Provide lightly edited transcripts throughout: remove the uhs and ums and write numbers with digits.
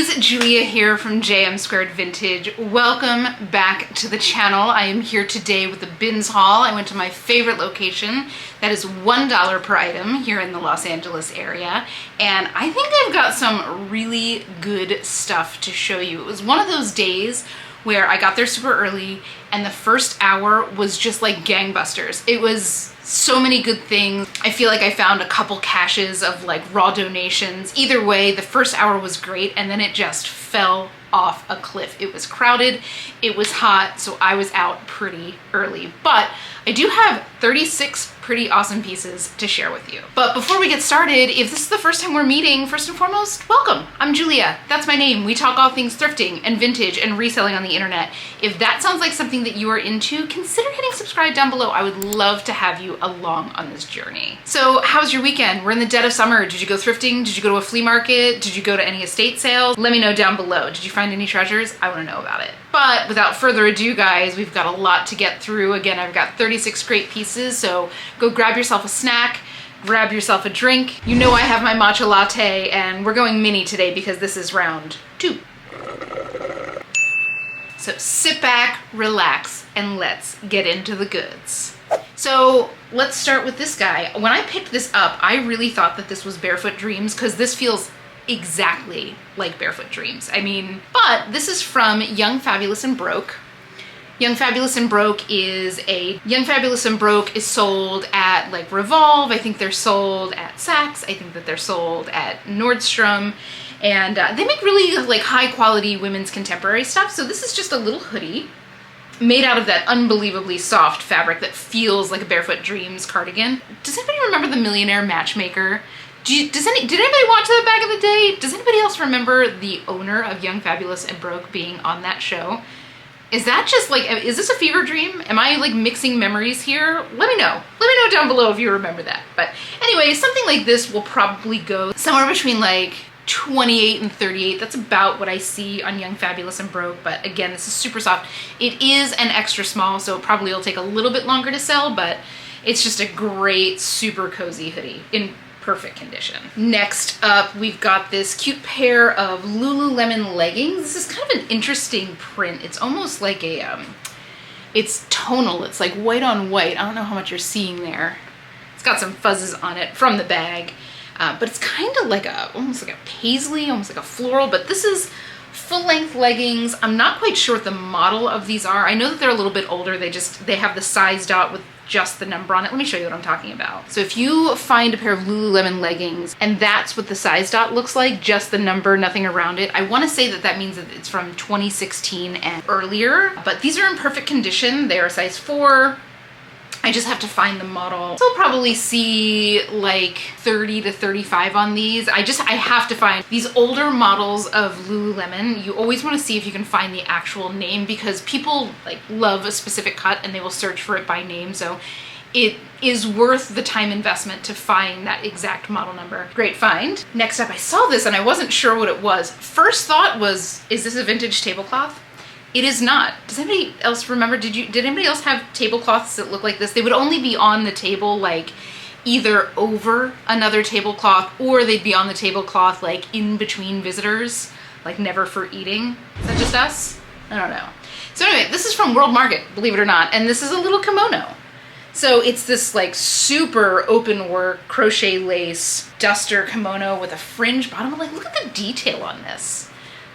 beauties, Julia here from JM Squared Vintage. Welcome back to the channel. I am here today with the bins haul. I went to my favorite location that is $1 per item here in the Los Angeles area, and I think I've got some really good stuff to show you. It was one of those days where I got there super early and the first hour was just like gangbusters. It was so many good things. I feel like I found a couple caches of like raw donations. Either way, the first hour was great and then it just fell off a cliff. It was crowded, it was hot, so I was out pretty early. But I do have 36 pretty awesome pieces to share with you. But before we get started, if this is the first time we're meeting, first and foremost, welcome. I'm Julia, that's my name. We talk all things thrifting and vintage and reselling on the internet. If that sounds like something that you are into, consider hitting subscribe down below. I would love to have you along on this journey. So how was your weekend? We're in the dead of summer. Did you go thrifting? Did you go to a flea market? Did you go to any estate sales? Let me know down below. Did you find any treasures? I want to know about it. But without further ado, guys, we've got a lot to get through. Again, I've got 36 great pieces, so go grab yourself a snack, grab yourself a drink. You know I have my matcha latte, and we're going mini today because this is round 2. So sit back, relax, and let's get into the goods. So let's start with this guy. When I picked this up, I really thought that this was Barefoot Dreams because this feels exactly like Barefoot Dreams. I mean, but this is from Young, Fabulous, and Broke. Young, Fabulous, and Broke is sold at like Revolve. I think they're sold at Saks. I think that they're sold at Nordstrom. And they make really like high quality women's contemporary stuff. So this is just a little hoodie made out of that unbelievably soft fabric that feels like a Barefoot Dreams cardigan. Does anybody remember the Millionaire Matchmaker? Did anybody watch that back in the day? Does anybody else remember the owner of Young, Fabulous, and Broke being on that show? Is that just like, is this a fever dream? Am I like mixing memories here? Let me know. Let me know down below if you remember that. But anyway, something like this will probably go somewhere between like 28 and 38. That's about what I see on Young, Fabulous, and Broke. But again, this is super soft. It is an extra small, so it probably will take a little bit longer to sell, but it's just a great, super cozy hoodie in perfect condition. Next up, we've got this cute pair of Lululemon leggings. This is kind of an interesting print. It's almost like a, it's tonal. It's like white on white. I don't know how much you're seeing there. It's got some fuzzes on it from the bag, but it's kind of like almost like a paisley, almost like a floral, but this is full-length leggings. I'm not quite sure what the model of these are. I know that they're a little bit older. They have the size dot with just the number on it. Let me show you what I'm talking about. So if you find a pair of Lululemon leggings and that's what the size dot looks like, just the number, nothing around it, I want to say that that means that it's from 2016 and earlier, but these are in perfect condition. They are a size 4. I just have to find the model. So I'll probably see like 30 to 35 on these. I have to find these older models of Lululemon. You always want to see if you can find the actual name because people like love a specific cut and they will search for it by name. So it is worth the time investment to find that exact model number. Great find. Next up, I saw this and I wasn't sure what it was. First thought was, is this a vintage tablecloth? It is not. Does anybody else remember? Did anybody else have tablecloths that look like this? They would only be on the table like either over another tablecloth or they'd be on the tablecloth like in between visitors, like never for eating. Is that just us? I don't know. So anyway, this is from World Market, believe it or not, and this is a little kimono. So it's this like super open work crochet lace duster kimono with a fringe bottom. Like, look at the detail on this.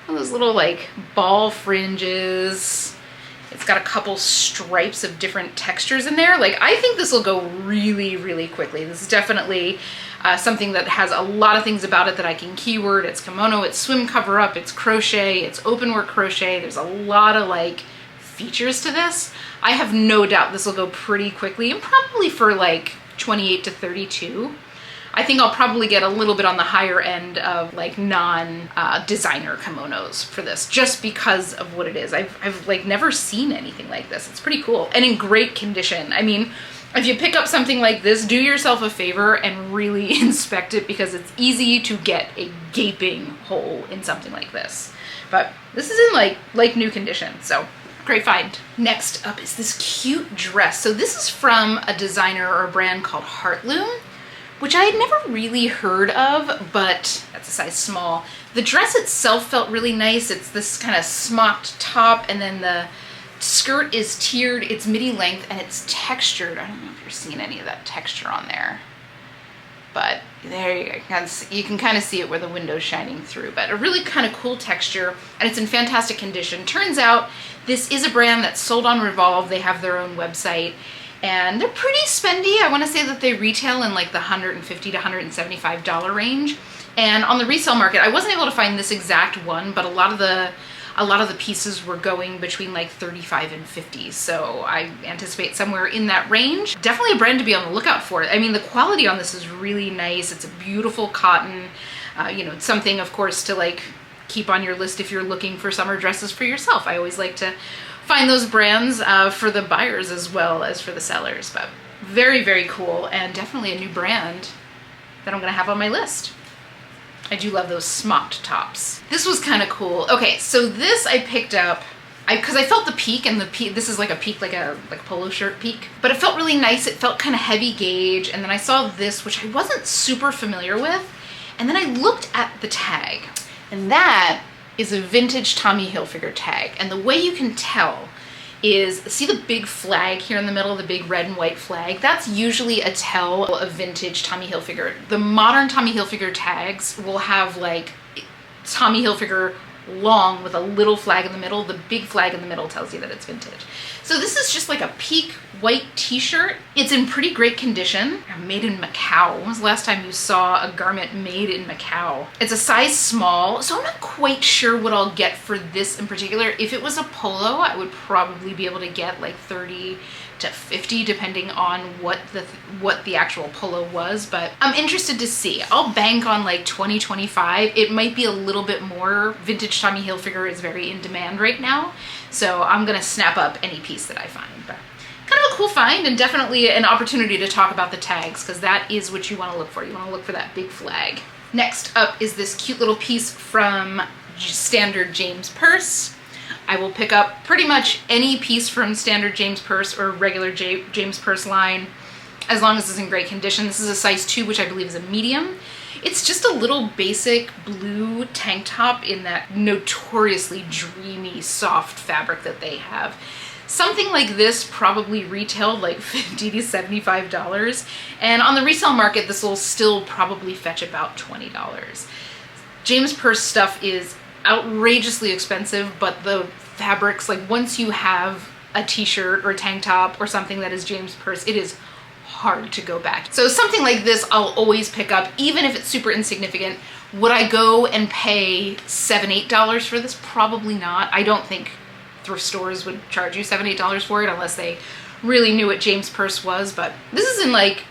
All those little like ball fringes. It's got a couple stripes of different textures in there. Like, I think this will go really, really quickly. This is definitely something that has a lot of things about it that I can keyword. It's kimono, it's swim cover up, it's crochet, it's open work crochet. There's a lot of like features to this. I have no doubt this will go pretty quickly and probably for like 28 to 32. I think I'll probably get a little bit on the higher end of like non-designer kimonos for this just because of what it is. I've like never seen anything like this. It's pretty cool and in great condition. I mean, if you pick up something like this, do yourself a favor and really inspect it because it's easy to get a gaping hole in something like this. But this is in like new condition, so great find. Next up is this cute dress. So this is from a designer or a brand called Heartloom. which I had never really heard of, but that's a size small. The dress itself felt really nice. It's this kind of smocked top, and then the skirt is tiered, it's midi length, and it's textured. I don't know if you're seeing any of that texture on there, but there you go. You can kind of see it where the window's shining through, but a really kind of cool texture, and it's in fantastic condition. Turns out this is a brand that's sold on Revolve. They have their own website, and they're pretty spendy. I want to say that they retail in like the $150 to $175 range. And on the resale market, I wasn't able to find this exact one, but a lot of the pieces were going between like 35 and 50. So I anticipate somewhere in that range. Definitely a brand to be on the lookout for. I mean, the quality on this is really nice. It's a beautiful cotton. You know, it's something, of course, to like keep on your list if you're looking for summer dresses for yourself. I always like to find those brands for the buyers as well as for the sellers. But very, very cool, and definitely a new brand that I'm gonna have on my list. I do love those smocked tops. This was kind of cool. Okay, so this I picked up because I felt the peak, and this is like a peak, like a polo shirt peak, but it felt really nice. It felt kind of heavy gauge, and then I saw this, which I wasn't super familiar with, and then I looked at the tag, and that is a vintage Tommy Hilfiger tag. And the way you can tell is, see the big flag here in the middle, the big red and white flag? That's usually a tell of vintage Tommy Hilfiger. The modern Tommy Hilfiger tags will have like Tommy Hilfiger long with a little flag in the middle. The big flag in the middle tells you that it's vintage. So this is just like a peak white t-shirt. It's in pretty great condition. Made in Macau. When was the last time you saw a garment made in Macau? It's a size small, so I'm not quite sure what I'll get for this in particular. If it was a polo, I would probably be able to get like 30 to 50 depending on what the actual polo was, but I'm interested to see. I'll bank on like 20, 25. It might be a little bit more. Vintage Tommy Hilfiger is very in demand right now, so I'm gonna snap up any piece that I find. But kind of a cool find, and definitely an opportunity to talk about the tags, because that is what you want to look for. You want to look for that big flag. Next up is this cute little piece from Standard James Purse. I will pick up pretty much any piece from Standard James Purse or regular James Purse line, as long as it's in great condition. This is a size 2, which I believe is a medium. It's just a little basic blue tank top in that notoriously dreamy, soft fabric that they have. Something like this probably retailed like $50 to $75, and on the resale market, this will still probably fetch about $20. James Purse stuff is outrageously expensive, but the fabrics, like once you have a t-shirt or a tank top or something that is James Purse, it is hard to go back. So something like this I'll always pick up, even if it's super insignificant. Would I go and pay $7, $8 for this? Probably not. I don't think thrift stores would charge you $7, $8 for it unless they really knew what James Purse was, but this is in like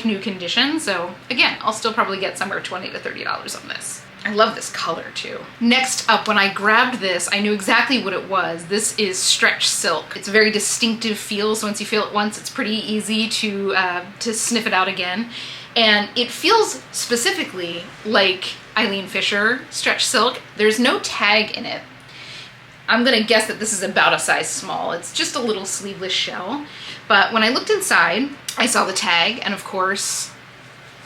new condition, so again, I'll still probably get somewhere $20 to $30 on this. I love this color too. Next up, when I grabbed this, I knew exactly what it was. This is stretch silk. It's a very distinctive feel, so once you feel it once, it's pretty easy to sniff it out again. And it feels specifically like Eileen Fisher stretch silk. There's no tag in it. I'm gonna guess that this is about a size small. It's just a little sleeveless shell. But when I looked inside, I saw the tag, and of course,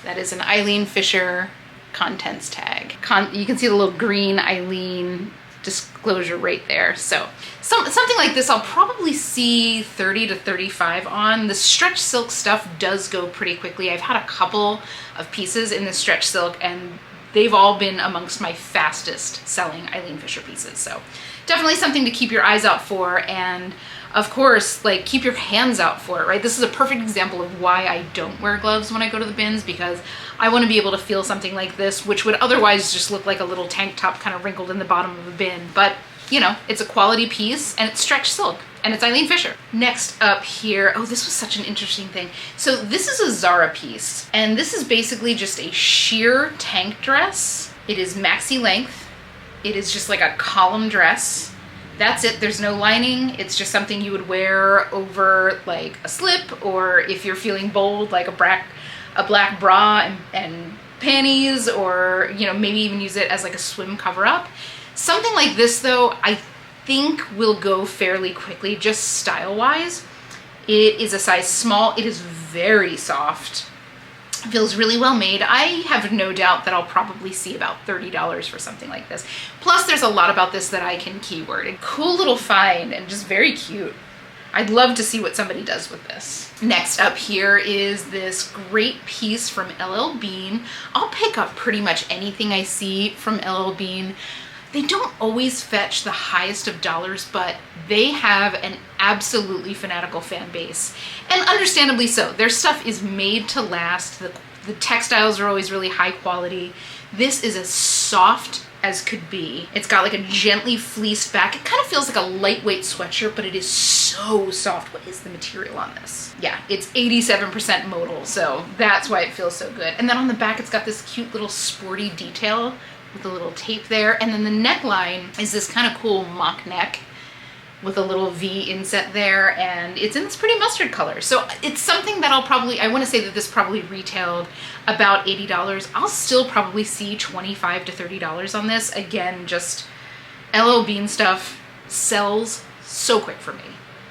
that is an Eileen Fisher contents tag. You can see the little green Eileen disclosure right there. So something like this I'll probably see 30 to 35 on. The stretch silk stuff does go pretty quickly. I've had a couple of pieces in this stretch silk, and they've all been amongst my fastest selling Eileen Fisher pieces. So definitely something to keep your eyes out for, and of course, like, keep your hands out for it, right? This is a perfect example of why I don't wear gloves when I go to the bins, because I want to be able to feel something like this, which would otherwise just look like a little tank top kind of wrinkled in the bottom of a bin. But, you know, it's a quality piece, and it's stretch silk, and it's Eileen Fisher. Next up here, oh, this was such an interesting thing. So this is a Zara piece, and this is basically just a sheer tank dress. It is maxi length. It is just like a column dress. That's it. There's no lining. It's just something you would wear over like a slip, or if you're feeling bold, like a black bra and panties, or, you know, maybe even use it as like a swim cover up. Something like this though, I think will go fairly quickly, just style wise. It is a size small. It is very soft. Feels really well made. I have no doubt that I'll probably see about $30 for something like this. Plus there's a lot about this that I can keyword. A cool little find and just very cute. I'd love to see what somebody does with this. Next up here is this great piece from LL Bean. I'll pick up pretty much anything I see from LL Bean. They don't always fetch the highest of dollars, but they have an absolutely fanatical fan base. And understandably so. Their stuff is made to last. The textiles are always really high quality. This is as soft as could be. It's got like a gently fleeced back. It kind of feels like a lightweight sweatshirt, but it is so soft. What is the material on this? Yeah, it's 87% modal, so that's why it feels so good. And then on the back, it's got this cute little sporty detail with a little tape there. And then the neckline is this kind of cool mock neck with a little V inset there, and it's in this pretty mustard color. So it's something that I want to say that this probably retailed about $80. I'll still probably see $25 to $30 on this. Again, just LL Bean stuff sells so quick for me.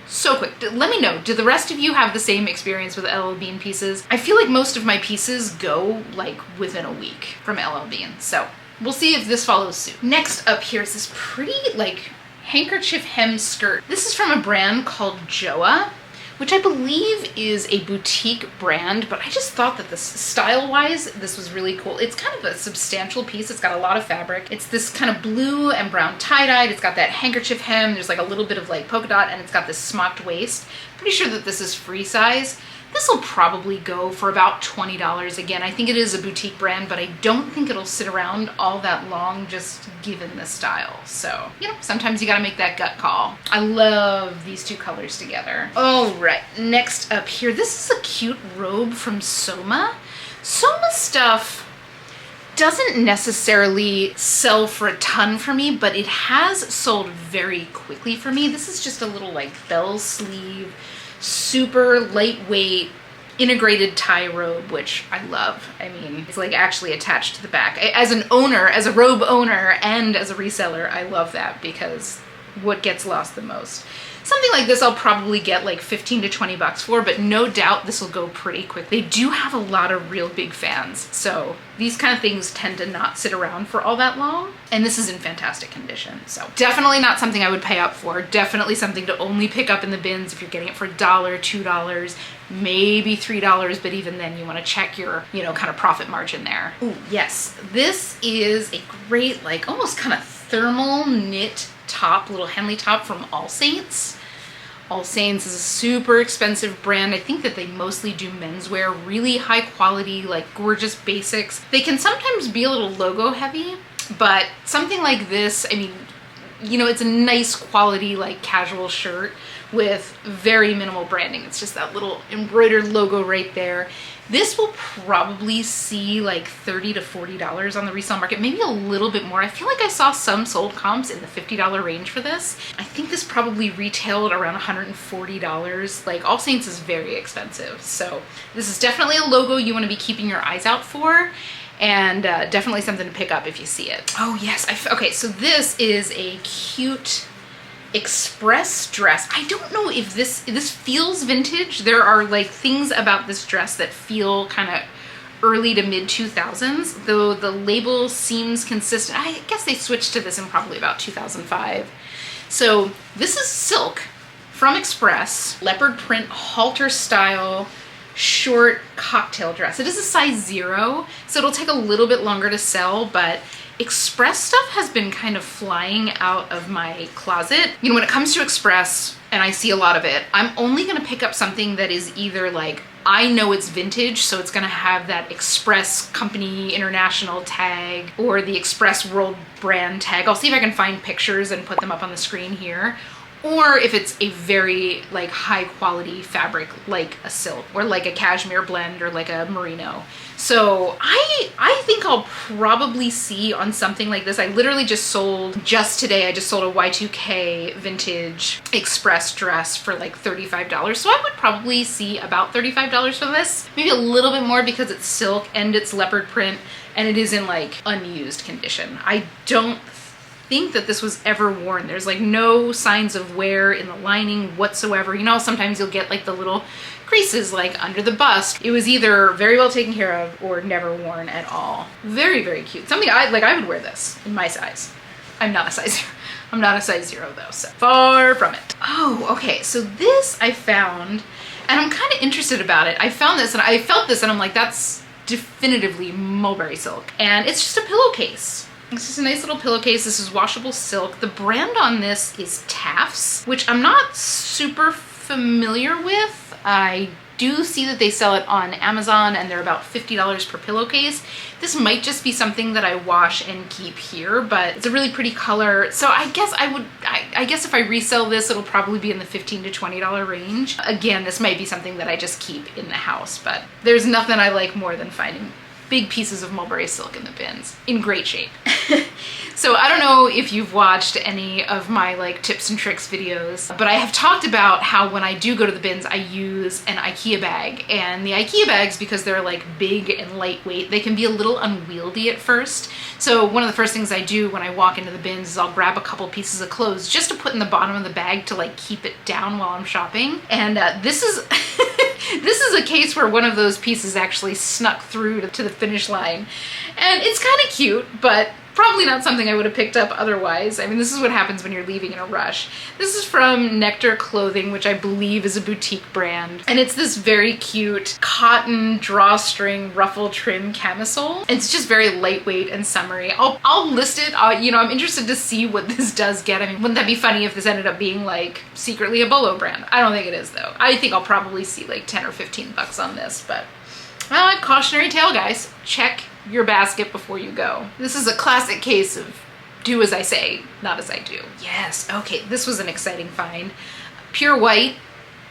So quick. Let me know, do the rest of you have the same experience with LL Bean pieces? I feel like most of my pieces go like within a week from LL Bean. So we'll see if this follows suit. Next up here is this pretty like handkerchief hem skirt. This is from a brand called Joa, which I believe is a boutique brand, but I just thought that this style-wise, this was really cool. It's kind of a substantial piece. It's got a lot of fabric. It's this kind of blue and brown tie-dyed. It's got that handkerchief hem. There's like a little bit of like polka dot, and it's got this smocked waist. Pretty sure that this is free size. This will probably go for about $20. Again, I think it is a boutique brand, but I don't think it'll sit around all that long just given the style. So, you know, sometimes you gotta make that gut call. I love these two colors together. All right, next up here, this is a cute robe from Soma. Soma stuff doesn't necessarily sell for a ton for me, but it has sold very quickly for me. This is just a little like bell sleeve, super lightweight integrated tie robe, which I love. I mean, it's like actually attached to the back. As an owner, as a robe owner and as a reseller, I love that because what gets lost the most? Something like this I'll probably get like 15 to 20 bucks for, but no doubt this will go pretty quick. They do have a lot of real big fans, so these kind of things tend to not sit around for all that long, and this is in fantastic condition. So definitely not something I would pay up for. Definitely something to only pick up in the bins if you're getting it for $1, $2, maybe $3, but even then you want to check your, you know, kind of profit margin there. Ooh, yes, this is a great like almost kind of thermal knit top, little Henley top from All Saints. All Saints is a super expensive brand. I think that they mostly do menswear, really high quality, like gorgeous basics. They can sometimes be a little logo heavy, but something like this, I mean, you know, it's a nice quality like casual shirt with very minimal branding. It's just that little embroidered logo right there. This will probably see like $30 to $40 on the resale market, maybe a little bit more. I feel like I saw some sold comps in the $50 range for this. I think this probably retailed around $140. Like All Saints is very expensive. So this is definitely a logo you want to be keeping your eyes out for, and definitely something to pick up if you see it. Oh yes, okay, so this is a cute Express dress. I don't know if this feels vintage. There are like things about this dress that feel kind of early to mid 2000s, though the label seems consistent. I guess they switched to this in probably about 2005. So this is silk from Express, leopard print halter style short cocktail dress. It is a size 0, so it'll take a little bit longer to sell, but Express stuff has been kind of flying out of my closet. You know, when it comes to Express, and I see a lot of it, I'm only gonna pick up something that is either like, I know it's vintage, so it's gonna have that Express Company International tag or the Express World brand tag. I'll see if I can find pictures and put them up on the screen here. Or if it's a very like high quality fabric, like a silk or like a cashmere blend or like a merino. So I think I'll probably see on something like this. I literally just today, I just sold a Y2K vintage Express dress for like $35. So I would probably see about $35 for this. Maybe a little bit more because it's silk and it's leopard print and it is in like unused condition. I don't think that this was ever worn. There's like no signs of wear in the lining whatsoever. You know, sometimes you'll get like the little creases like under the bust. It was either very well taken care of or never worn at all. Very, very cute. Something I would wear this in my size. I'm not a size 0 though, so far from it. Oh, okay, so this I found, and I'm kind of interested about it. I found this and I felt this and I'm like, that's definitively mulberry silk. And it's just a pillowcase. This is a nice little pillowcase. This is washable silk. The brand on this is Taft's, which I'm not super familiar with. I do see that they sell it on Amazon and they're about $50 per pillowcase. This might just be something that I wash and keep here, but it's a really pretty color. So I guess I guess if I resell this, it'll probably be in the $15 to $20 range. Again, this might be something that I just keep in the house, but there's nothing I like more than finding big pieces of mulberry silk in the bins in great shape. So I don't know if you've watched any of my like tips and tricks videos, but I have talked about how when I do go to the bins, I use an IKEA bag. And the IKEA bags, because they're like big and lightweight, they can be a little unwieldy at first. So one of the first things I do when I walk into the bins is I'll grab a couple pieces of clothes just to put in the bottom of the bag to like keep it down while I'm shopping. And this is this is a case where one of those pieces actually snuck through to the finish line. And it's kind of cute, but probably not something I would have picked up otherwise. I mean, this is what happens when you're leaving in a rush. This is from Nectar Clothing, which I believe is a boutique brand. And it's this very cute cotton drawstring ruffle trim camisole. It's just very lightweight and summery. I'll list it. You know, I'm interested to see what this does get. I mean, wouldn't that be funny if this ended up being like secretly a Bolo brand? I don't think it is though. I think I'll probably see like 10 or 15 bucks on this, but well, cautionary tale, guys. Check your basket before you go. This is a classic case of do as I say, not as I do. Yes, okay, this was an exciting find. Pure white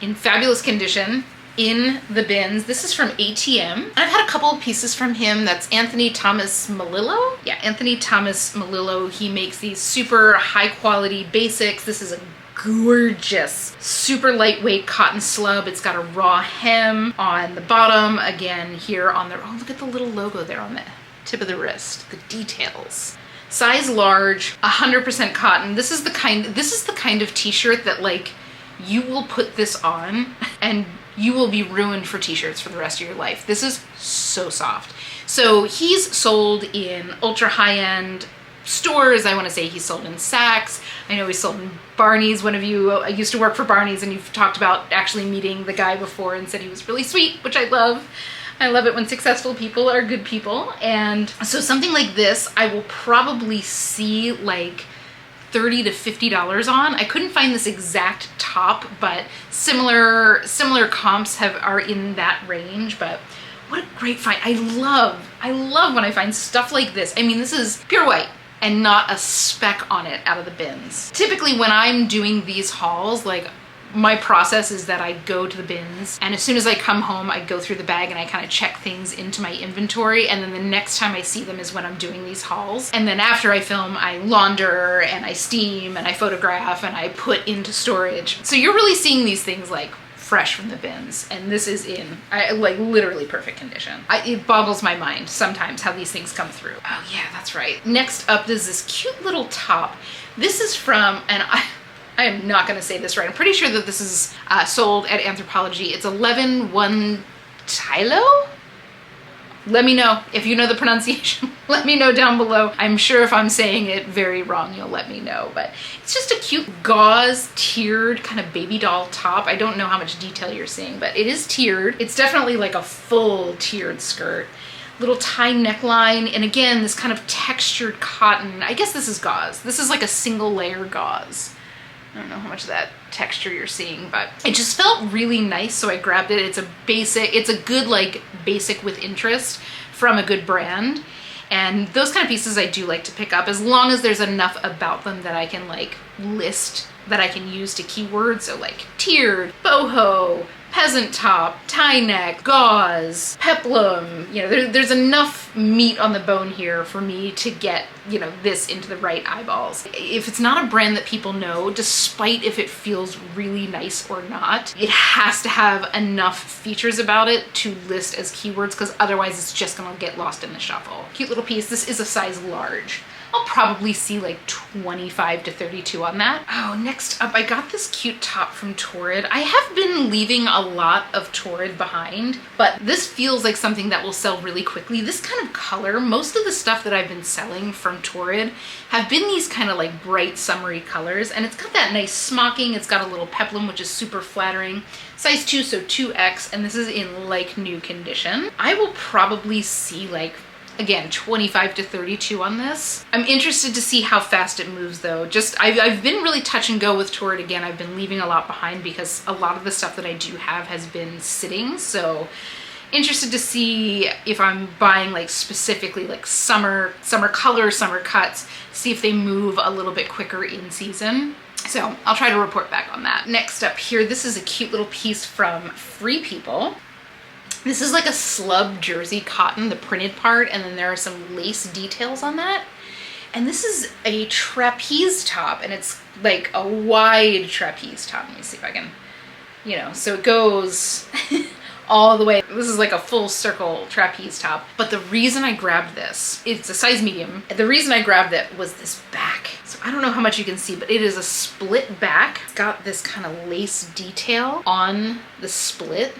in fabulous condition in the bins. This is from ATM. I've had a couple of pieces from him. That's Anthony Thomas Melillo. Yeah, Anthony Thomas Melillo. He makes these super high quality basics. This is a gorgeous, super lightweight cotton slub. It's got a raw hem on the bottom. Again, here on the, oh, look at the little logo there on the tip of the wrist. The details. Size large, 100% cotton. This is the kind of t-shirt that like you will put this on and you will be ruined for t-shirts for the rest of your life. This is so soft. So he's sold in ultra high-end stores. I want to say he's sold in Saks. I know he's sold in Barney's. One of you used to work for Barney's and you've talked about actually meeting the guy before and said he was really sweet, which I love. I love it when successful people are good people. And so something like this, I will probably see like $30 to $50 on. I couldn't find this exact top, but similar comps are in that range. But what a great find. I love when I find stuff like this. I mean, this is pure white and not a speck on it out of the bins. Typically when I'm doing these hauls, like my process is that I go to the bins and as soon as I come home, I go through the bag and I kind of check things into my inventory. And then the next time I see them is when I'm doing these hauls. And then after I film, I launder and I steam and I photograph and I put into storage. So you're really seeing these things like fresh from the bins, and this is in like literally perfect condition. It boggles my mind sometimes how these things come through. Oh yeah, that's right. Next up is this cute little top. This is from, and I am not going to say this right. I'm pretty sure that this is sold at Anthropologie. It's 11 Tylo? Let me know if you know the pronunciation. Let me know down below. I'm sure if I'm saying it very wrong, you'll let me know. But it's just a cute gauze tiered kind of baby doll top. I don't know how much detail you're seeing, but it is tiered. It's definitely like a full tiered skirt. Little tie neckline. And again, this kind of textured cotton. I guess this is gauze. This is like a single layer gauze. I don't know how much of that texture you're seeing, but it just felt really nice, so I grabbed it. It's a good like basic with interest from a good brand. And those kind of pieces I do like to pick up as long as there's enough about them that I can like list, that I can use to keywords. So like tiered, boho, peasant top, tie neck, gauze, peplum. You know, there's enough meat on the bone here for me to get, you know, this into the right eyeballs. If it's not a brand that people know, despite if it feels really nice or not, it has to have enough features about it to list as keywords, because otherwise it's just gonna get lost in the shuffle. Cute little piece. This is a size large. I'll probably see like 25 to 32 on that. Oh, next up, I got this cute top from Torrid. I have been leaving a lot of Torrid behind, but this feels like something that will sell really quickly. This kind of color, most of the stuff that I've been selling from Torrid have been these kind of like bright summery colors, and it's got that nice smocking. It's got a little peplum, which is super flattering. Size 2, so 2X, and this is in like new condition. I will probably see like, again, 25 to 32 on this. I'm interested to see how fast it moves though. Just, I've been really touch and go with Torrid again. I've been leaving a lot behind because a lot of the stuff that I do have has been sitting. So interested to see if I'm buying like specifically like summer colors, summer cuts, see if they move a little bit quicker in season. So I'll try to report back on that. Next up here, this is a cute little piece from Free People. This is like a slub jersey cotton, the printed part, and then there are some lace details on that. And this is a trapeze top, and it's like a wide trapeze top. Let me see if I can, you know, so it goes all the way. This is like a full circle trapeze top. But the reason I grabbed this, it's a size medium. The reason I grabbed it was this back. So I don't know how much you can see, but it is a split back. It's got this kind of lace detail on the split.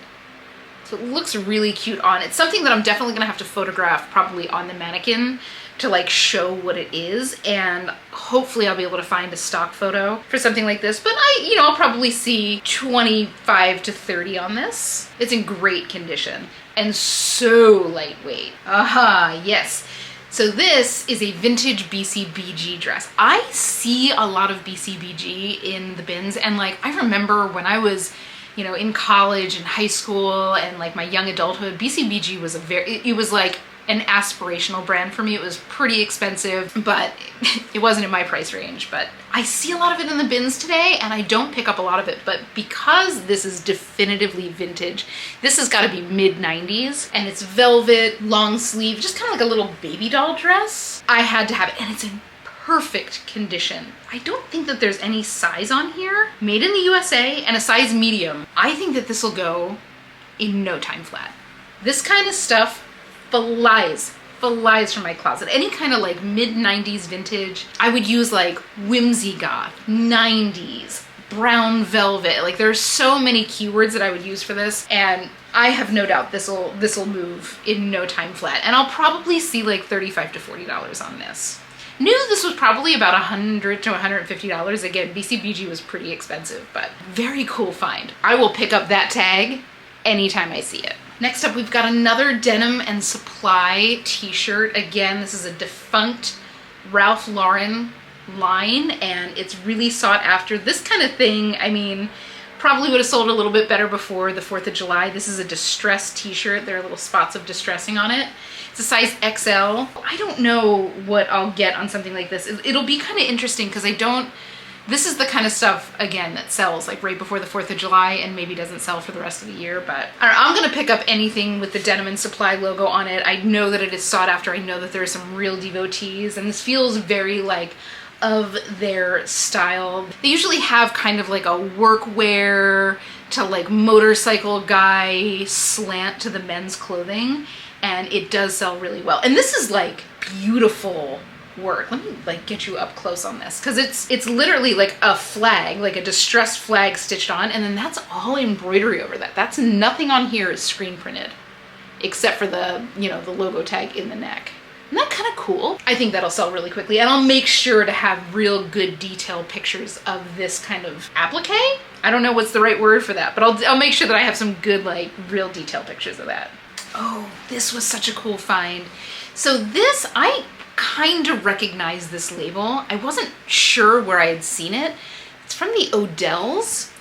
So it looks really cute on. It's something that I'm definitely gonna have to photograph probably on the mannequin to like show what it is, and hopefully I'll be able to find a stock photo for something like this. But I'll probably see 25 to 30 on this. It's in great condition and so lightweight. Yes. So this is a vintage BCBG dress. I see a lot of BCBG in the bins, and like I remember when I was in college and high school and like my young adulthood, BCBG was it was like an aspirational brand for me. It was pretty expensive, but it wasn't in my price range. But I see a lot of it in the bins today, and I don't pick up a lot of it. But because this is definitively vintage, this has got to be mid-90s, and it's velvet, long sleeve, just kind of like a little baby doll dress. I had to have it, and it's in perfect condition. I don't think that there's any size on here. Made in the USA and a size medium. I think that this will go in no time flat. This kind of stuff flies from my closet. Any kind of like mid-90s vintage. I would use like whimsy goth, 90s, brown velvet. Like there's so many keywords that I would use for this, and I have no doubt this'll move in no time flat. And I'll probably see like $35 to $40 on this. Knew this was probably about $100 to $150. Again, BCBG was pretty expensive, but very cool find. I will pick up that tag anytime I see it. Next up, we've got another Denim and Supply t-shirt. Again, this is a Defunct Ralph Lauren line, and it's really sought after. This kind of thing, I mean, probably would have sold a little bit better before the 4th of July. This is a distressed t-shirt. There are little spots of distressing on it. It's a size XL. I don't know what I'll get on something like this. It'll be kind of interesting because this is the kind of stuff, again, that sells like right before the 4th of July and maybe doesn't sell for the rest of the year. But I'm gonna pick up anything with the Denim and Supply logo on it. I know that it is sought after. I know that there are some real devotees, and this feels very like of their style. They usually have kind of like a workwear to like motorcycle guy slant to the men's clothing, and it does sell really well. And this is like beautiful work. Let me like get you up close on this, because it's literally like a flag, like a distressed flag stitched on, and then that's all embroidery over that. That's nothing on here is screen printed except for the the logo tag in the neck. Isn't that kind of cool? I think that'll sell really quickly, and I'll make sure to have real good detailed pictures of this kind of applique. I don't know what's the right word for that, but I'll make sure that I have some good like real detailed pictures of that. Oh, this was such a cool find. So this, I kind of recognize this label. I wasn't sure where I had seen it. It's from the Odells.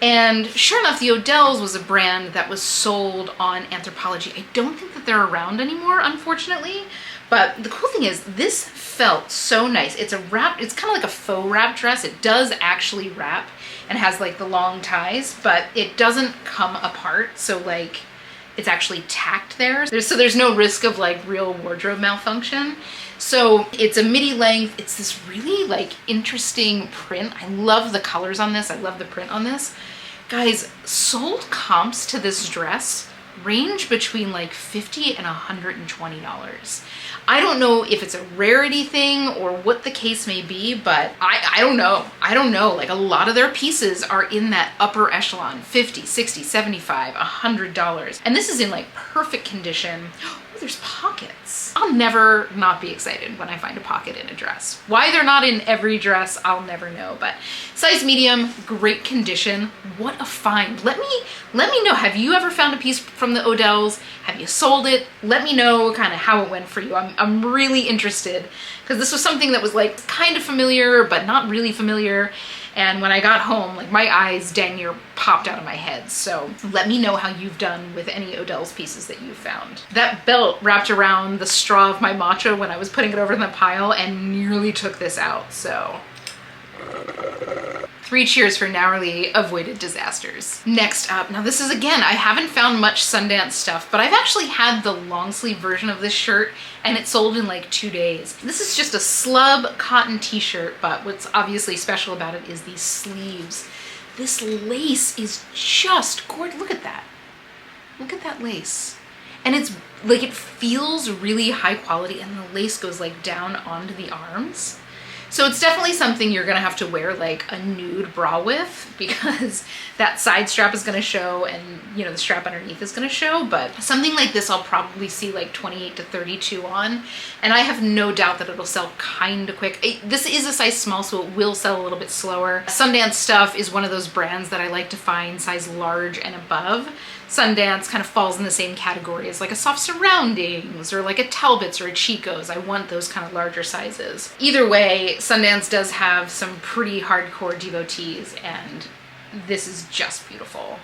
And sure enough, the Odells was a brand that was sold on Anthropologie. I don't think that they're around anymore, unfortunately. But the cool thing is, this felt so nice. It's a wrap, it's kind of like a faux wrap dress. It does actually wrap and has like the long ties, but it doesn't come apart. So like, it's actually tacked there. So there's no risk of like real wardrobe malfunction. So it's a midi length. It's this really like interesting print. I love the colors on this. I love the print on this. Guys, sold comps to this dress range between like $50 and $120. I don't know if it's a rarity thing or what the case may be, but I don't know. I don't know. Like a lot of their pieces are in that upper echelon, $50, $60, $75, $100. And this is in like perfect condition. There's pockets. I'll never not be excited when I find a pocket in a dress. Why they're not in every dress, I'll never know, but size medium, great condition. What a find. Let me know, have you ever found a piece from the Odells? Have you sold it? Let me know kind of how it went for you. I'm really interested because this was something that was like kind of familiar, but not really familiar. And when I got home, like my eyes dang near popped out of my head. So let me know how you've done with any Odells pieces that you've found. That belt wrapped around the straw of my matcha when I was putting it over in the pile and nearly took this out, so. 3 cheers for narrowly avoided disasters. Next up, now this is again, I haven't found much Sundance stuff, but I've actually had the long sleeve version of this shirt and it sold in like 2 days. This is just a slub cotton t-shirt, but what's obviously special about it is these sleeves. This lace is just gorgeous. Look at that. Look at that lace. And it's like, it feels really high quality and the lace goes like down onto the arms. So it's definitely something you're gonna have to wear like a nude bra with because that side strap is gonna show and you know the strap underneath is gonna show, but something like this I'll probably see like 28 to 32 on, and I have no doubt that it'll sell kind of quick. This is a size small, so it will sell a little bit slower. Sundance stuff is one of those brands that I like to find size large and above. Sundance kind of falls in the same category as like a Soft Surroundings or like a Talbot's or a Chico's. I want those kind of larger sizes. Either way, Sundance does have some pretty hardcore devotees and this is just beautiful.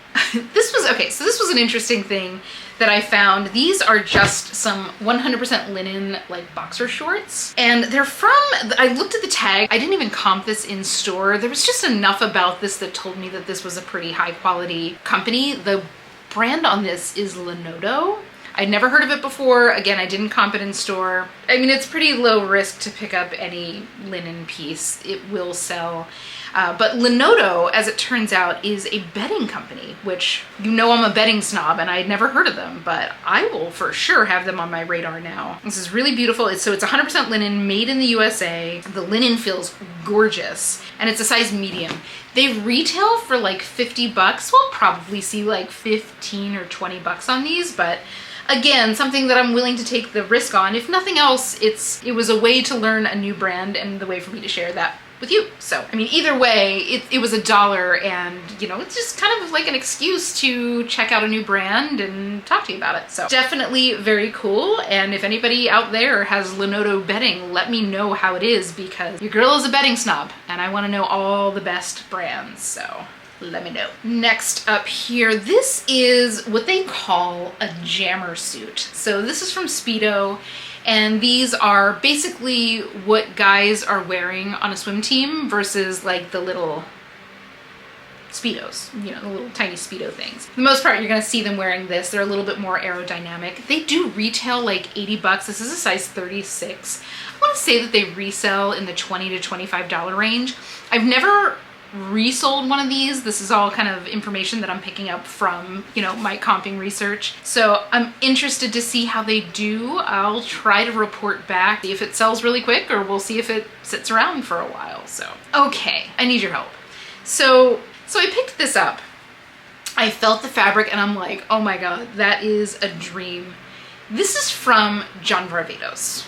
This was an interesting thing that I found. These are just some 100% linen like boxer shorts and they're from, I looked at the tag, I didn't even comp this in store. There was just enough about this that told me that this was a pretty high quality company. The brand on this is Lenodo. I'd never heard of it before. Again, I didn't comp it in store. I mean, it's pretty low risk to pick up any linen piece. It will sell. But Lenodo, as it turns out, is a bedding company, which you know I'm a bedding snob and I had never heard of them, but I will for sure have them on my radar now. This is really beautiful. So it's 100% linen, made in the USA. The linen feels gorgeous and it's a size medium. They retail for like 50 bucks. We'll probably see like 15 or 20 bucks on these, but again, something that I'm willing to take the risk on. If nothing else, it was a way to learn a new brand and the way for me to share that with you. So, I mean, either way, it was $1 and, you know, it's just kind of like an excuse to check out a new brand and talk to you about it. So definitely very cool. And if anybody out there has Lenodo bedding, let me know how it is because your girl is a bedding snob and I want to know all the best brands. So let me know. Next up here, this is what they call a jammer suit. So this is from Speedo. And these are basically what guys are wearing on a swim team versus like the little Speedos, you know, the little tiny Speedo things. For the most part, you're gonna see them wearing this. They're a little bit more aerodynamic. They do retail like 80 bucks. This is a size 36. I wanna say that they resell in the $20 to $25 range. I've never resold one of these. This is all kind of information that I'm picking up from, you know, my comping research. So I'm interested to see how they do. I'll try to report back, see if it sells really quick or we'll see if it sits around for a while. So, okay, I need your help. So I picked this up. I felt the fabric and I'm like, oh my God, that is a dream. This is from John Varvatos.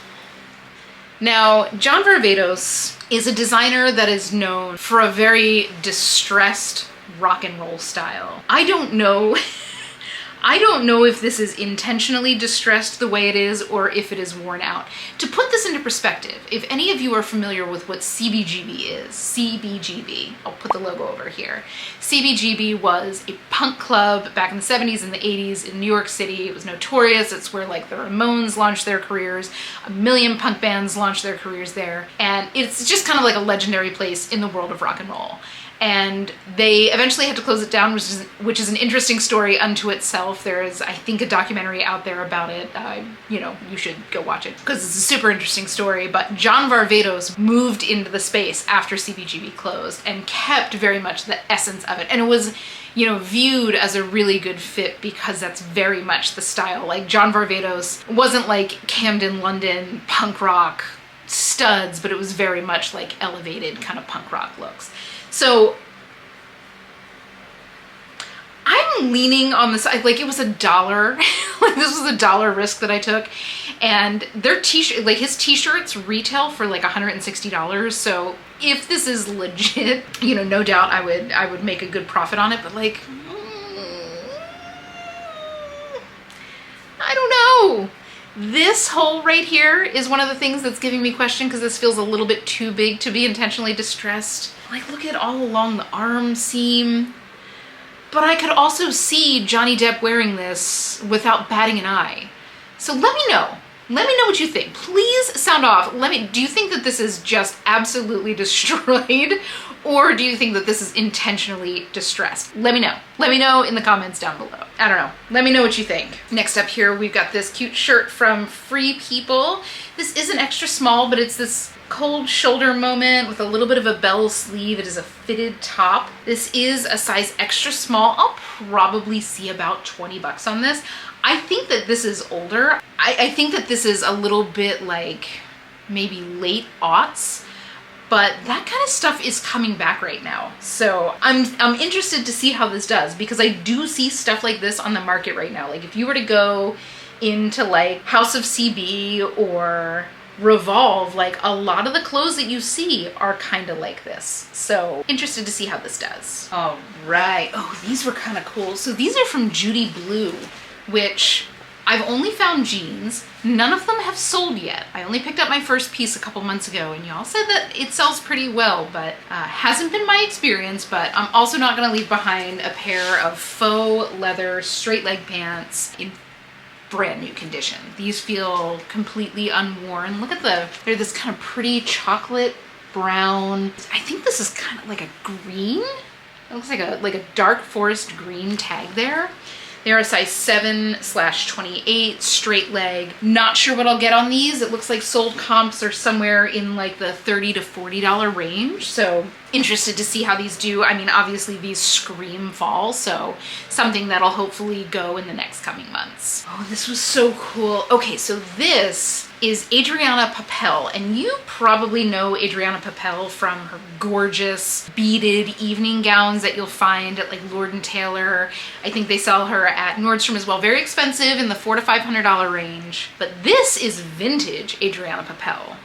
Now, John Varvatos is a designer that is known for a very distressed rock and roll style. I don't know if this is intentionally distressed the way it is or if it is worn out. To put this into perspective, if any of you are familiar with what CBGB is, CBGB, I'll put the logo over here. CBGB was a punk club back in the 70s and the 80s in New York City. It was notorious. It's where like the Ramones launched their careers. A million punk bands launched their careers there. And it's just kind of like a legendary place in the world of rock and roll. and they eventually had to close it down, which is an interesting story unto itself. There is, I think, a documentary out there about it. You know, you should go watch it because it's a super interesting story. But John Varvatos moved into the space after CBGB closed and kept very much the essence of it. And it was, you know, viewed as a really good fit because that's very much the style. Like, John Varvatos wasn't like Camden, London punk rock studs, but it was very much like elevated kind of punk rock looks. So I'm leaning on the side, like, it was $1. Like, this was $1 risk that I took. And their t-shirt, like, his t-shirts retail for like $160. So if this is legit, you know, no doubt I would make a good profit on it. But like, I don't know. This hole right here is one of the things that's giving me question, because this feels a little bit too big to be intentionally distressed. Like, look at all along the arm seam. But I could also see Johnny Depp wearing this without batting an eye. So let me know. Let me know what you think. Please sound off. Do you think that this is just absolutely destroyed? Or do you think that this is intentionally distressed? Let me know. Let me know in the comments down below. I don't know. Let me know what you think. Next up here, we've got this cute shirt from Free People. This is an extra small, but it's this cold shoulder moment with a little bit of a bell sleeve. It is a fitted top. This is a size extra small. I'll probably see about 20 bucks on this. I think that this is older. I think that this is a little bit like maybe late aughts, but that kind of stuff is coming back right now. So I'm interested to see how this does, because I do see stuff like this on the market right now. Like, if you were to go into like House of CB or Revolve, like, a lot of the clothes that you see are kind of like this. So interested to see how this does. All right. Oh, these were kind of cool. So these are from Judy Blue, which I've only found jeans. None of them have sold yet. I only picked up my first piece a couple months ago, and y'all said that it sells pretty well, but hasn't been my experience. But I'm also not gonna leave behind a pair of faux leather straight leg pants in brand new condition. These feel completely unworn. Look at they're this kind of pretty chocolate brown. I think this is kind of like a green. It looks like a dark forest green tag there. They are a size 7/28 straight leg. Not sure what I'll get on these. It looks like sold comps are somewhere in like the $30 to $40 range. So interested to see how these do. I mean, obviously these scream fall, so something that'll hopefully go in the next coming months. Oh, this was so cool. Okay, so this is Adriana Papel, and you probably know Adriana Papel from her gorgeous beaded evening gowns that you'll find at like Lord & Taylor. I think they sell her at Nordstrom as well. Very expensive, in the $400 to $500 range. But this is vintage Adriana Papel.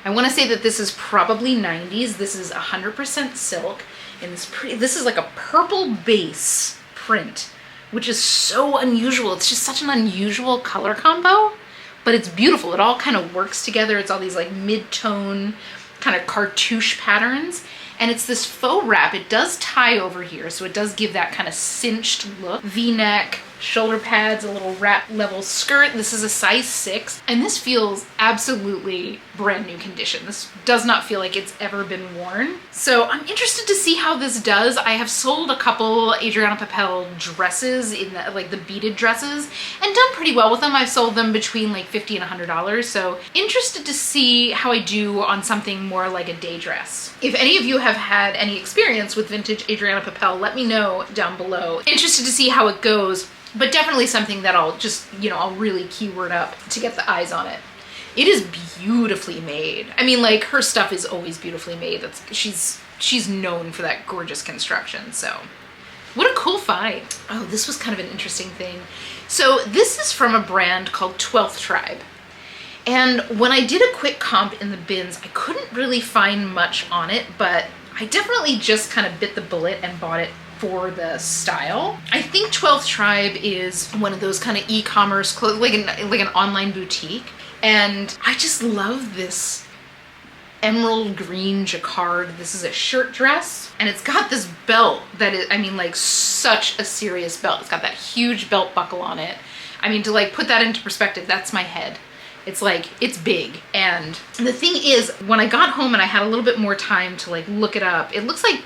I want to say that this is probably 90s. This is 100% silk, and this is like a purple base print, which is so unusual. It's just such an unusual color combo, but it's beautiful. It all kind of works together. It's all these like mid-tone kind of cartouche patterns, and it's this faux wrap. It does tie over here, so it does give that kind of cinched look. V-neck, shoulder pads, a little wrap level skirt. This is a size 6, and this feels absolutely brand new condition. This does not feel like it's ever been worn. So I'm interested to see how this does. I have sold a couple Adriana Papel dresses in the beaded dresses and done pretty well with them. I've sold them between like $50 and $100. So interested to see how I do on something more like a day dress. If any of you have had any experience with vintage Adriana Papel, let me know down below. Interested to see how it goes, but definitely something that I'll just, you know, I'll really keyword up to get the eyes on it. It is beautifully made. I mean, like, her stuff is always beautifully made. She's known for that gorgeous construction. So what a cool find. Oh, this was kind of an interesting thing. So this is from a brand called 12th Tribe. And when I did a quick comp in the bins, I couldn't really find much on it, but I definitely just kind of bit the bullet and bought it for the style. I think 12th Tribe is one of those kind of e-commerce clothes, like an online boutique. And I just love this emerald green jacquard. This is a shirt dress, and it's got this belt that is, I mean, like, such a serious belt. It's got that huge belt buckle on it. I mean, to like put that into perspective, that's my head. It's like, it's big. And the thing is, when I got home and I had a little bit more time to like look it up, it looks like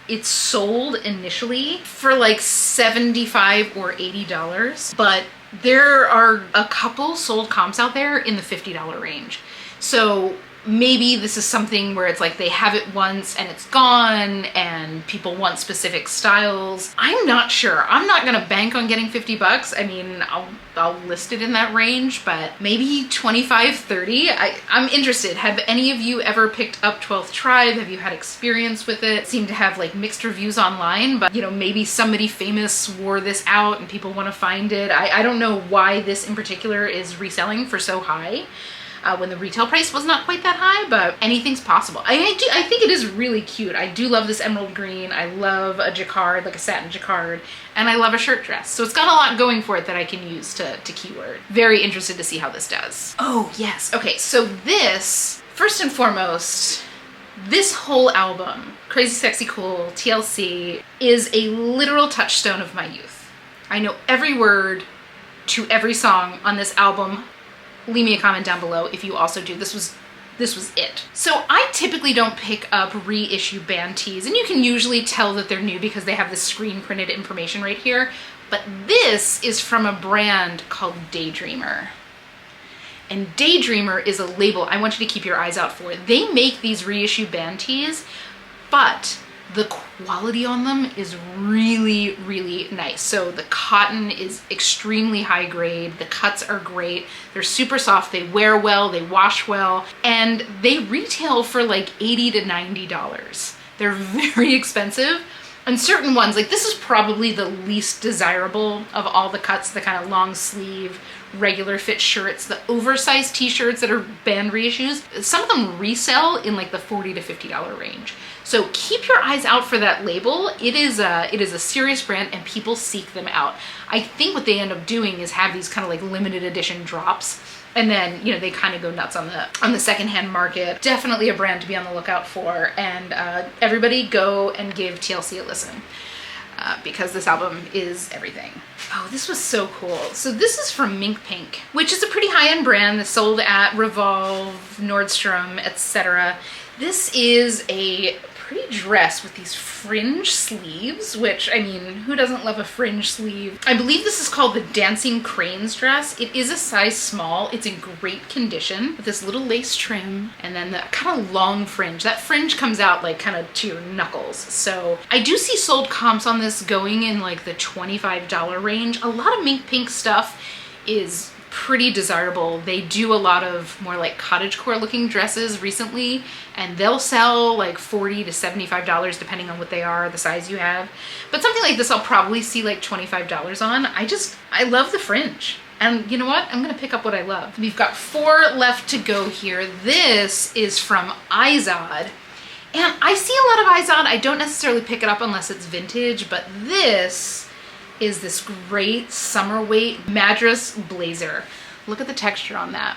it sold initially for like $75 or $80, but there are a couple sold comps out there in the $50 range. So maybe this is something where it's like they have it once and it's gone and people want specific styles. I'm not sure. I'm not gonna bank on getting $50. I mean, I'll list it in that range, but maybe 25, 30. I'm interested. Have any of you ever picked up 12th Tribe? Have you had experience with it? Seem to have like mixed reviews online, but you know, maybe somebody famous wore this out and people want to find it. I don't know why this in particular is reselling for so high. When the retail price was not quite that high, but anything's possible. I think it is really cute. I do love this emerald green. I love a jacquard, like a satin jacquard, and I love a shirt dress. So it's got a lot going for it that I can use to keyword. Very interested to see how this does. Oh yes, okay, so this, first and foremost, this whole album, Crazy Sexy Cool, TLC, is a literal touchstone of my youth. I know every word to every song on this album. Leave me a comment down below if you also do. This was it. So I typically don't pick up reissue band tees, and you can usually tell that they're new because they have this screen printed information right here. But this is from a brand called Daydreamer. And Daydreamer is a label I want you to keep your eyes out for. They make these reissue band tees, but the quality on them is really, really nice. So the cotton is extremely high grade. The cuts are great. They're super soft. They wear well. They wash well. And they retail for like $80 to $90. They're very expensive. And certain ones, like this is probably the least desirable of all the cuts, the kind of long sleeve, regular fit shirts, the oversized t-shirts that are band reissues. Some of them resell in like the $40 to $50 range. So keep your eyes out for that label. It is a serious brand and people seek them out. I think what they end up doing is have these kind of like limited edition drops, and then, you know, they kind of go nuts on the secondhand market. Definitely a brand to be on the lookout for, and everybody go and give TLC a listen because this album is everything. Oh, this was so cool. So this is from MinkPink, which is a pretty high-end brand that's sold at Revolve, Nordstrom, etc. This is a pretty dress with these fringe sleeves, which, I mean, who doesn't love a fringe sleeve? I believe this is called the Dancing Cranes dress. It is a size small. It's in great condition with this little lace trim and then the kind of long fringe. That fringe comes out like kind of to your knuckles. So I do see sold comps on this going in like the $25 range. A lot of MinkPink stuff is pretty desirable. They do a lot of more like cottagecore looking dresses recently, and they'll sell like $40 to $75 depending on what they are, the size you have. But something like this I'll probably see like $25 on. I love the fringe. And you know what? I'm gonna pick up what I love. We've got 4 left to go here. This is from Izod. And I see a lot of Izod. I don't necessarily pick it up unless it's vintage, but this is this great summer weight madras blazer. Look at the texture on that.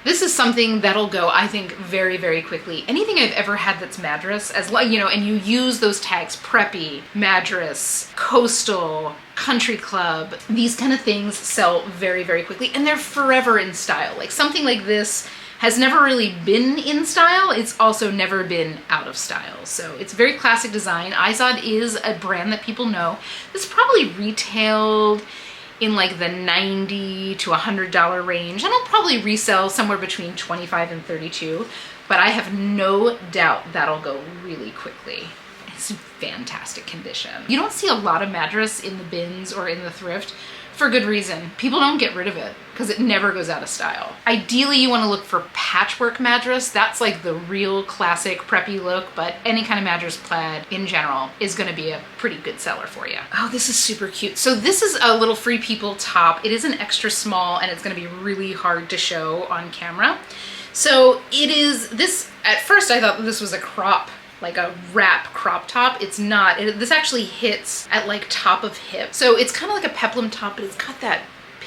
This is something that'll go, I think, very, very quickly. Anything I've ever had that's madras, as you know, and you use those tags, preppy, madras, coastal, country club, these kind of things sell very, very quickly, and they're forever in style. Like something like this has never really been in style. It's also never been out of style. So it's very classic design. Izod is a brand that people know. This probably retailed in like the $90 to $100 range, and I'll probably resell somewhere between $25 and $32, but I have no doubt that'll go really quickly. It's in fantastic condition. You don't see a lot of madras in the bins or in the thrift, for good reason. People don't get rid of it because it never goes out of style. Ideally, you want to look for patchwork madras. That's like the real classic preppy look, but any kind of madras plaid in general is going to be a pretty good seller for you. Oh, this is super cute. So this is a little Free People top. It is an extra small and it's going to be really hard to show on camera. So it is this, at first I thought this was a crop, like a wrap crop top. It's not. This actually hits at like top of hip. So it's kind of like a peplum top, but it's got that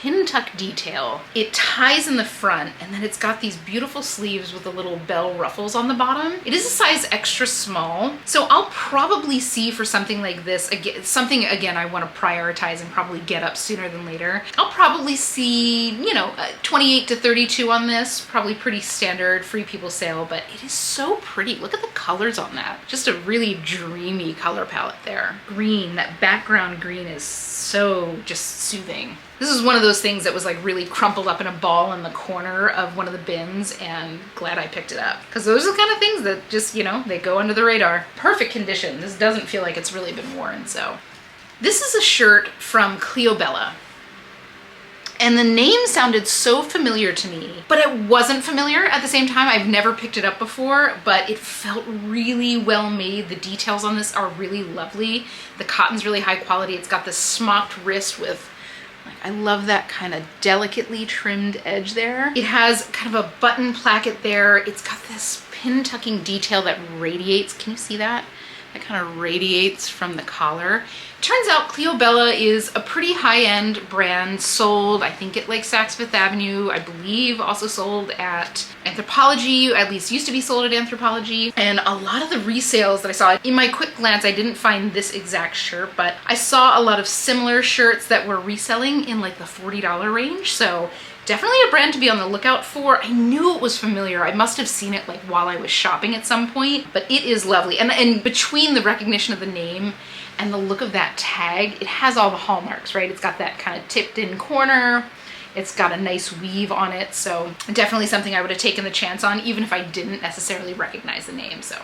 pin tuck detail. It ties in the front, and then it's got these beautiful sleeves with the little bell ruffles on the bottom. It is a size extra small, so I'll probably see for something like this, something again I want to prioritize and probably get up sooner than later. I'll probably see, you know, 28 to 32 on this, probably pretty standard Free People sale, but it is so pretty. Look at the colors on that. Just a really dreamy color palette there. Green, that background green is so just soothing. This is one of those things that was like really crumpled up in a ball in the corner of one of the bins, and glad I picked it up. Because those are the kind of things that just, you know, they go under the radar. Perfect condition. This doesn't feel like it's really been worn, so. This is a shirt from Cleobella. And the name sounded so familiar to me, but it wasn't familiar at the same time. I've never picked it up before, but it felt really well made. The details on this are really lovely. The cotton's really high quality. It's got this smocked wrist with, like, I love that kind of delicately trimmed edge there. It has kind of a button placket there. It's got this pin tucking detail that radiates. Can you see that? That kind of radiates from the collar. Turns out Cleobella is a pretty high-end brand, sold, I think, at like Saks Fifth Avenue, I believe also sold at Anthropologie, at least used to be sold at Anthropologie. And a lot of the resales that I saw, in my quick glance, I didn't find this exact shirt, but I saw a lot of similar shirts that were reselling in like the $40 range. So definitely a brand to be on the lookout for. I knew it was familiar. I must have seen it like while I was shopping at some point, but it is lovely. And between the recognition of the name and the look of that tag, it has all the hallmarks, right? It's got that kind of tipped in corner. It's got a nice weave on it. So definitely something I would have taken the chance on, even if I didn't necessarily recognize the name. So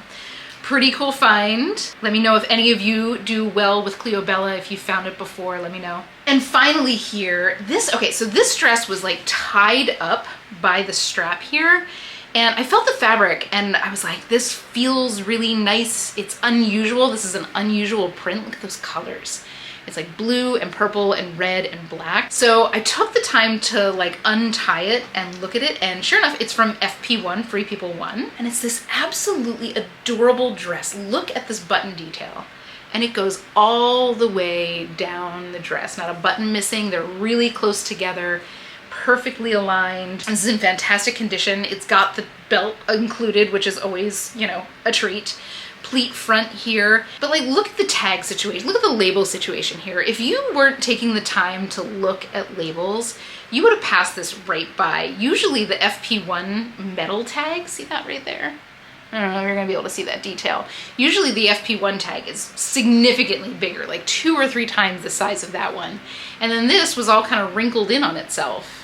pretty cool find. Let me know if any of you do well with Cleobella. If you found it before, let me know. And finally here, so this dress was like tied up by the strap here. And I felt the fabric and I was like, this feels really nice. It's unusual. This is an unusual print. Look at those colors. It's like blue and purple and red and black. So I took the time to like untie it and look at it. And sure enough, it's from FP1, Free People 1. And it's this absolutely adorable dress. Look at this button detail. And it goes all the way down the dress. Not a button missing. They're really close together. Perfectly aligned. This is in fantastic condition. It's got the belt included, which is always, you know, a treat. Pleat front here. But like, look at the tag situation. Look at the label situation here. If you weren't taking the time to look at labels, you would have passed this right by. Usually the FP1 metal tag, see that right there? I don't know if you're gonna be able to see that detail. Usually the FP1 tag is significantly bigger, like 2 or 3 times the size of that one. And then this was all kind of wrinkled in on itself.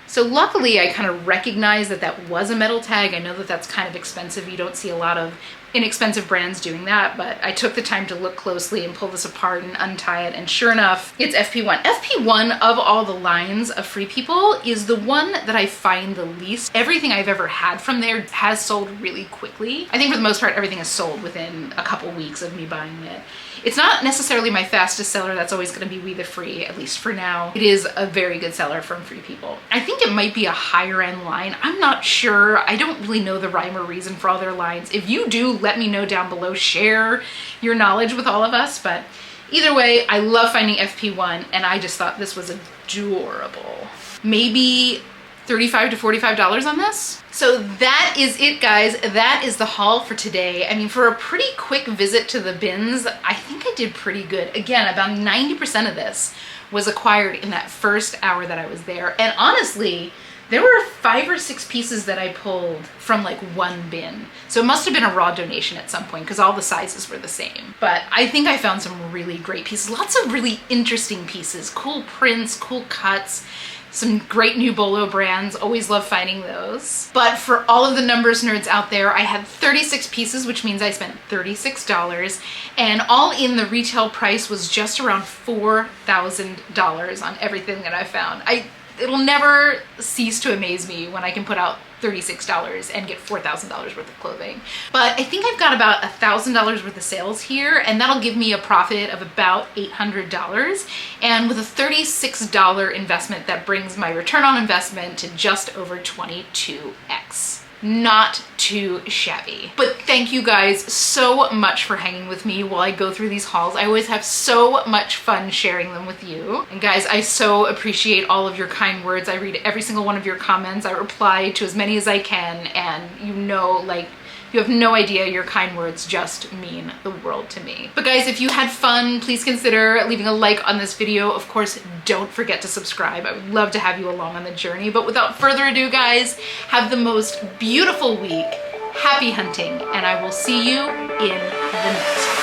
So luckily I kind of recognized that that was a metal tag. I know that that's kind of expensive. You don't see a lot of inexpensive brands doing that, but I took the time to look closely and pull this apart and untie it, and sure enough, it's FP1. FP1 of all the lines of Free People is the one that I find the least. Everything I've ever had from there has sold really quickly. I think for the most part, everything is sold within a couple weeks of me buying it. It's not necessarily my fastest seller. That's always going to be We the Free, at least for now. It is a very good seller from Free People. I think it might be a higher end line. I'm not sure. I don't really know the rhyme or reason for all their lines. If you do, let me know down below. Share your knowledge with all of us. But either way, I love finding FP1, and I just thought this was adorable. Maybe $35 to $45 on this. So that is it, guys. That is the haul for today. I mean, for a pretty quick visit to the bins, I think I did pretty good. Again, about 90% of this was acquired in that first hour that I was there. And honestly, there were 5 or 6 pieces that I pulled from like one bin. So it must have been a raw donation at some point because all the sizes were the same. But I think I found some really great pieces. Lots of really interesting pieces, cool prints, cool cuts. Some great new Bolo brands, always love finding those. But for all of the numbers nerds out there, I had 36 pieces, which means I spent $36, and all in the retail price was just around $4,000 on everything that I found. It'll never cease to amaze me when I can put out $36 and get $4,000 worth of clothing. But I think I've got about $1,000 worth of sales here, and that'll give me a profit of about $800. And with a $36 investment, that brings my return on investment to just over 22x. not too shabby. But thank you guys so much for hanging with me while I go through these hauls. I always have so much fun sharing them with you. And guys, I so appreciate all of your kind words. I read every single one of your comments. I reply to as many as I can, and you know, like, you have no idea, your kind words just mean the world to me. But guys, if you had fun, please consider leaving a like on this video. Of course, don't forget to subscribe. I would love to have you along on the journey. But without further ado, guys, have the most beautiful week. Happy hunting, and I will see you in the next one.